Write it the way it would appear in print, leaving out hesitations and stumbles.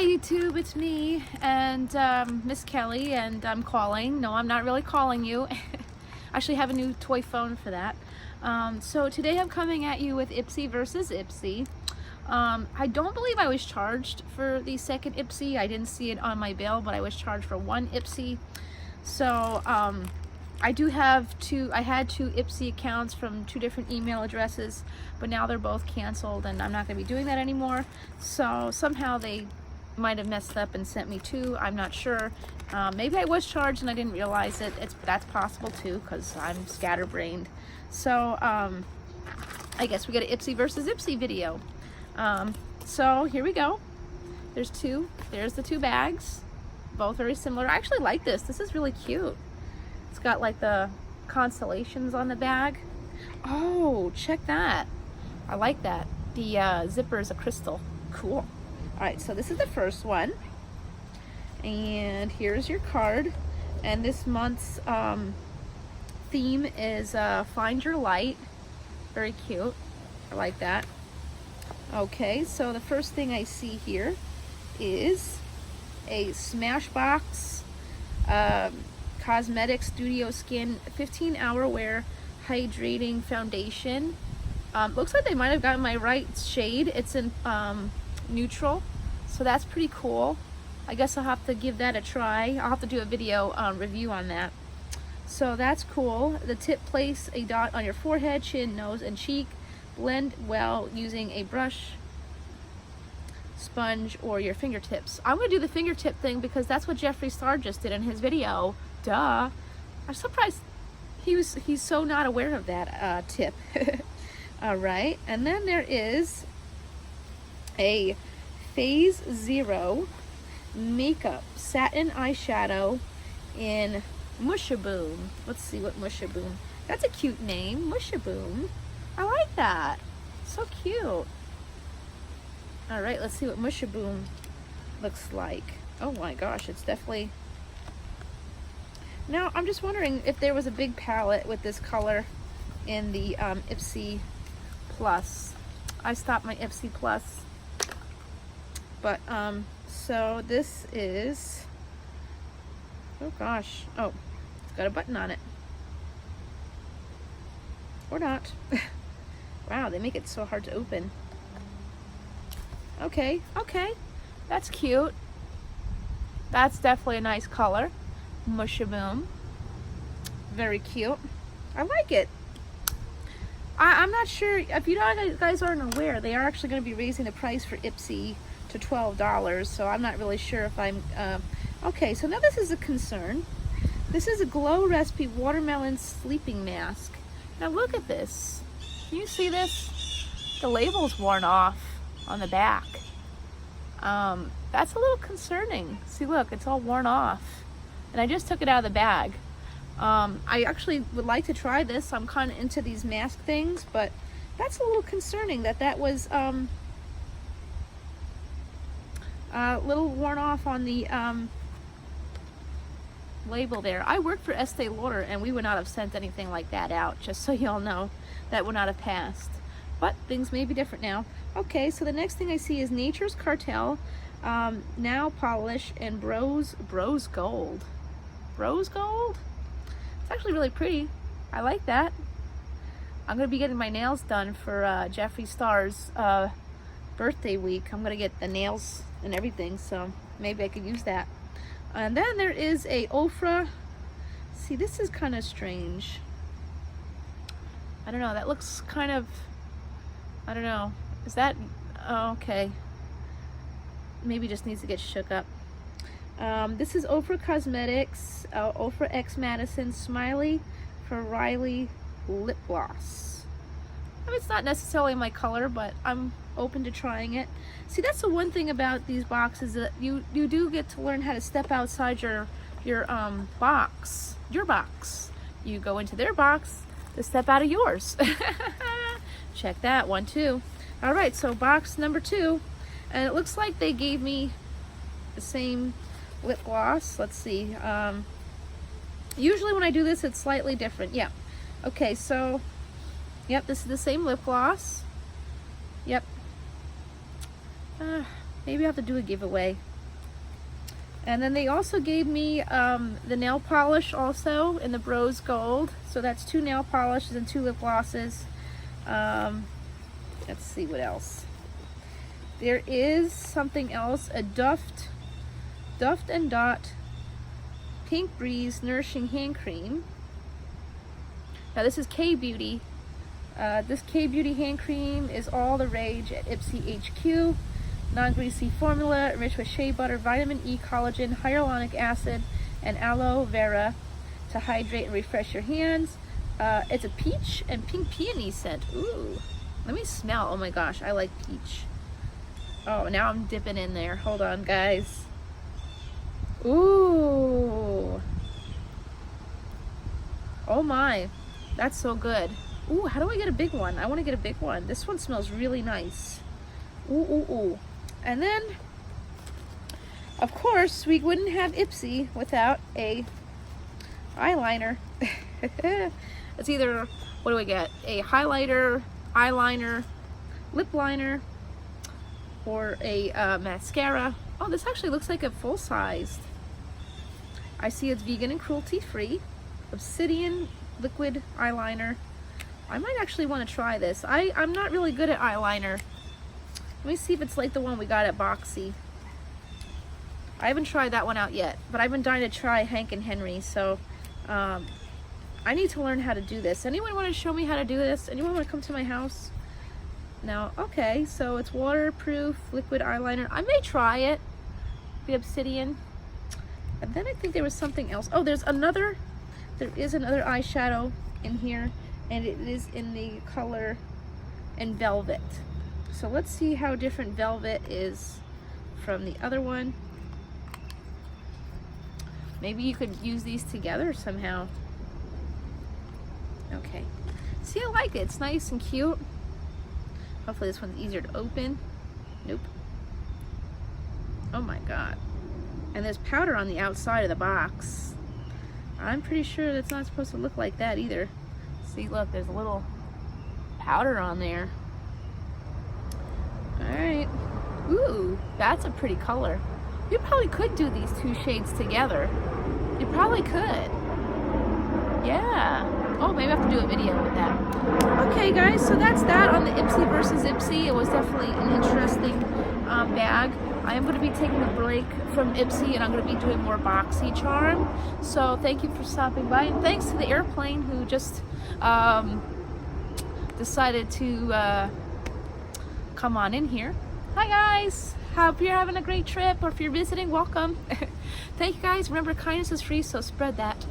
YouTube, it's me and Miss Kelly, and I'm calling. No, I'm not really calling you. I actually have a new toy phone for that. So today I'm coming at you with Ipsy versus Ipsy. I don't believe I was charged for the second Ipsy. I didn't see it on my bill, but I was charged for one Ipsy. So I had two Ipsy accounts from two different email addresses, but now they're both canceled and I'm not going to be doing that anymore. So somehow they might have messed up and sent me two. I'm not sure. Maybe I was charged and I didn't realize it. That's possible too, because I'm scatterbrained. So I guess we got an Ipsy versus Ipsy video. So here we go. There's the two bags, both very similar. I actually like this. This is really cute. It's got like the constellations on the bag. Oh, check that. I like that. The zipper is a crystal. Cool. All right, so this is the first one. And here's your card. And this month's theme is Find Your Light. Very cute. I like that. Okay, so the first thing I see here is a Smashbox Cosmetic Studio Skin 15-hour wear hydrating foundation. Looks like they might have gotten my right shade. It's in neutral, so that's pretty cool. I guess I'll have to give that a try. I'll have to do a video review on that. So that's cool. The tip: place a dot on your forehead, chin, nose, and cheek. Blend well using a brush, sponge, or your fingertips. I'm gonna do the fingertip thing because that's what Jeffree Star just did in his video. Duh. I'm surprised he's so not aware of that tip. All right, and then there is a Phase Zero makeup satin eyeshadow in Mushaboom. Let's see what Mushaboom. That's a cute name, Mushaboom. I like that. So cute. All right, let's see what Mushaboom looks like. Oh my gosh, it's definitely... Now, I'm just wondering if there was a big palette with this color in the Ipsy Plus. I stopped my Ipsy Plus. But, so this is... Oh gosh. Oh, it's got a button on it. Or not. Wow, they make it so hard to open. Okay, that's cute. That's definitely a nice color. Mushaboom. Very cute. I like it. I'm not sure, if you guys aren't aware, they are actually going to be raising the price for Ipsy to $12, so I'm not really sure if I'm... Okay, so now this is a concern. This is a Glow Recipe Watermelon Sleeping Mask. Now look at this. Can you see this? The label's worn off on the back. That's a little concerning. See, look, it's all worn off. And I just took it out of the bag. I actually would like to try this. I'm kind of into these mask things, but that's a little concerning that was a little worn off on the label there. I worked for Estee Lauder and we would not have sent anything like that out, just so y'all know. That would not have passed, but things may be different now. Okay, so the next thing I see is Nature's Cartel Nail Polish and Bros Gold. Rose Gold? It's actually really pretty. I like that. I'm gonna be getting my nails done for Jeffree Star's birthday week. I'm gonna get the nails and everything, so maybe I could use that. And then there is a Ofra. See, this is kind of strange. I don't know, that looks kind of, I don't know. Is that, oh, okay. Maybe just needs to get shook up. This is Ofra Cosmetics, Ofra X Madison Smiley for Riley Lip Gloss. I mean, it's not necessarily my color, but I'm open to trying it. See, that's the one thing about these boxes, that you do get to learn how to step outside your box. Your box. You go into their box to step out of yours. Check that one too. All right, so box number 2, and it looks like they gave me the same lip gloss. Let's see. Usually when I do this, it's slightly different. Yeah. Okay, so yep, this is the same lip gloss. Yep. Maybe I have to do a giveaway. And then they also gave me the nail polish also in the Bros Gold. So that's 2 nail polishes and 2 lip glosses. Let's see what else. There is something else, a Duft and Dot Pink Breeze Nourishing Hand Cream. Now this is K-Beauty. This K-Beauty hand cream is all the rage at Ipsy HQ. Non-greasy formula, enriched with shea butter, vitamin E, collagen, hyaluronic acid, and aloe vera to hydrate and refresh your hands. It's a peach and pink peony scent. Ooh, let me smell. Oh my gosh, I like peach. Oh, now I'm dipping in there. Hold on, guys. Ooh. Oh my, that's so good. Ooh, how do I get a big one? I want to get a big one. This one smells really nice. Ooh, ooh, ooh. And then, of course, we wouldn't have Ipsy without a eyeliner. It's either, what do we get? A highlighter, eyeliner, lip liner, or a mascara. Oh, this actually looks like a full-sized. I see it's vegan and cruelty-free. Obsidian liquid eyeliner. I might actually want to try this. I'm not really good at eyeliner. Let me see if it's like the one we got at Boxy. I haven't tried that one out yet, but I've been dying to try Hank and Henry, so I need to learn how to do this. Anyone want to show me how to do this? Anyone want to come to my house? No? Okay, so it's waterproof liquid eyeliner. I may try it, the Obsidian. And then I think there was something else. Oh, there is another eyeshadow in here, and it is in the color in Velvet. So let's see how different Velvet is from the other one. Maybe you could use these together somehow. Okay. See, I like it. It's nice and cute. Hopefully this one's easier to open. Nope. Oh my god. And there's powder on the outside of the box. I'm pretty sure that's not supposed to look like that either. See, look, there's a little powder on there. Alright. Ooh, that's a pretty color. You probably could do these 2 shades together. You probably could. Yeah. Oh, maybe I have to do a video with that. Okay, guys, so that's that on the Ipsy versus Ipsy. It was definitely an interesting bag. I am going to be taking a break from Ipsy, and I'm going to be doing more Boxy Charm. So thank you for stopping by, and thanks to the airplane who just decided to come on in here. Hi guys, hope you're having a great trip, or if you're visiting, welcome. Thank you guys. Remember, kindness is free, so spread that.